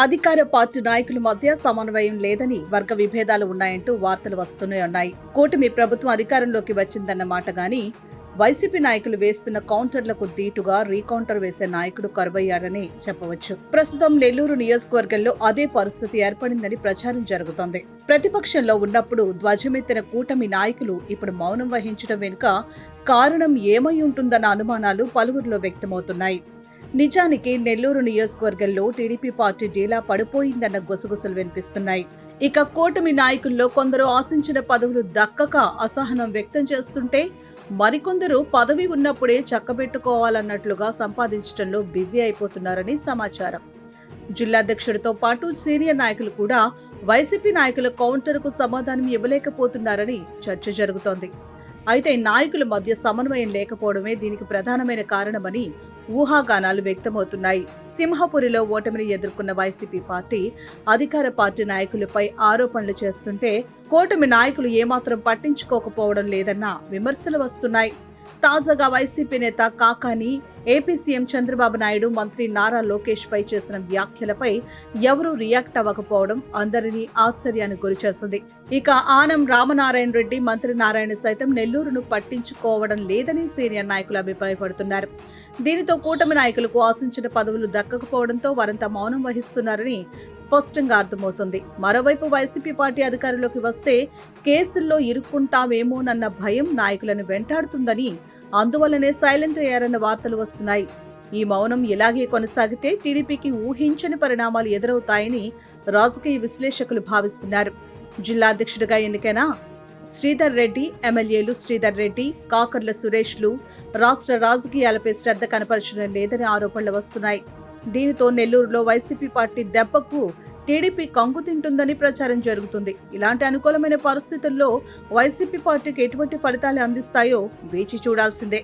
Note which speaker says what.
Speaker 1: అధికార పార్టీ నాయకుల మధ్య సమన్వయం లేదని, వర్గ విభేదాలు ఉన్నాయంటూ వార్తలు వస్తూనే ఉన్నాయి. కూటమి ప్రభుత్వం అధికారంలోకి వచ్చిందన్న మాట గాని, వైసీపీ నాయకులు వేస్తున్న కౌంటర్లకు దీటుగా రీకౌంటర్ వేసే నాయకుడు కరువయ్యాడని చెప్పవచ్చు. ప్రస్తుతం నెల్లూరు నియోజకవర్గంలో అదే పరిస్థితి ఏర్పడిందని ప్రచారం జరుగుతోంది. ప్రతిపక్షంలో ఉన్నప్పుడు ధ్వజమెత్తిన కూటమి నాయకులు ఇప్పుడు మౌనం వహించడం వెనుక కారణం ఏమై ఉంటుందన్న అనుమానాలు పలువురిలో వ్యక్తమవుతున్నాయి. నిజానికి నెల్లూరు నియోజకవర్గంలో టీడీపీ పార్టీ డీలా పడిపోయిందన్న గుసగుసలు వినిపిస్తున్నాయి. ఇక కూటమి నాయకుల్లో కొందరు ఆశించిన పదవులు దక్కక అసహనం వ్యక్తం చేస్తుంటే, మరికొందరు పదవి ఉన్నప్పుడే చక్కబెట్టుకోవాలన్నట్లుగా సంపాదించడంలో బిజీ అయిపోతున్నారని సమాచారం. జిల్లాధ్యక్షుడితో పాటు సీనియర్ నాయకులు కూడా వైసీపీ నాయకుల కౌంటర్కు సమాధానం ఇవ్వలేకపోతున్నారని చర్చ జరుగుతోంది. అయితే నాయకుల మధ్య సమన్వయం లేకపోవడమే దీనికి ప్రధానమైన కారణమని ఊహాగానాలు వ్యక్తమవుతున్నాయి. సింహపురిలో ఓటమిని ఎదుర్కొన్న వైసీపీ పార్టీ అధికార పార్టీ నాయకులపై ఆరోపణలు చేస్తుంటే, కూటమి నాయకులు ఏమాత్రం పట్టించుకోకపోవడం లేదన్న విమర్శలు వస్తున్నాయి. తాజాగా వైసీపీ నేత కాకాని ఏపీ సీఎం చంద్రబాబు నాయుడు మంత్రి నారా లోకేష్ పై చేసిన వ్యాఖ్యలపై ఎవరూ రియాక్ట్ అవ్వకపోవడం అందరినీ ఆశ్చర్యానికి గురిచేసింది. ఇక ఆనం రామనారాయణ రెడ్డి, మంత్రి నారాయణ సైతం నెల్లూరును పట్టించుకోవడం లేదని సీనియర్ నాయకులు అభిప్రాయపడుతున్నారు. దీనితో కూటమి నాయకులకు ఆశించిన పదవులు దక్కకపోవడంతో వారంతా మౌనం వహిస్తున్నారని స్పష్టంగా అర్థమవుతుంది. మరోవైపు వైసీపీ పార్టీ అధికారంలోకి వస్తే కేసుల్లో ఇరుక్కుంటామేమోనన్న భయం నాయకులను వెంటాడుతుందని, అందువల్లనే సైలెంట్ అయ్యారన్న వార్తలు వస్తున్నాయి. ఈ మౌనం ఇలాగే కొనసాగితే టీడీపీకి ఊహించని పరిణామాలు ఎదురవుతాయని రాజకీయ విశ్లేషకులు భావిస్తున్నారు. జిల్లా అధ్యక్షుడిగా ఎన్నికైన శ్రీధర్ రెడ్డి, ఎమ్మెల్యేలు శ్రీధర్ రెడ్డి, కాకర్ల సురేష్లు రాష్ట్ర రాజకీయాలపై శ్రద్ధ కనపరచడం లేదని ఆరోపణలు వస్తున్నాయి. దీనితో నెల్లూరులో వైసీపీ పార్టీ దెబ్బకు టీడీపీ కంగు తింటుందని ప్రచారం జరుగుతుంది. ఇలాంటి అనుకూలమైన పరిస్థితుల్లో వైసీపీ పార్టీకి ఎటువంటి ఫలితాలు అందిస్తాయో వేచి చూడాల్సిందే.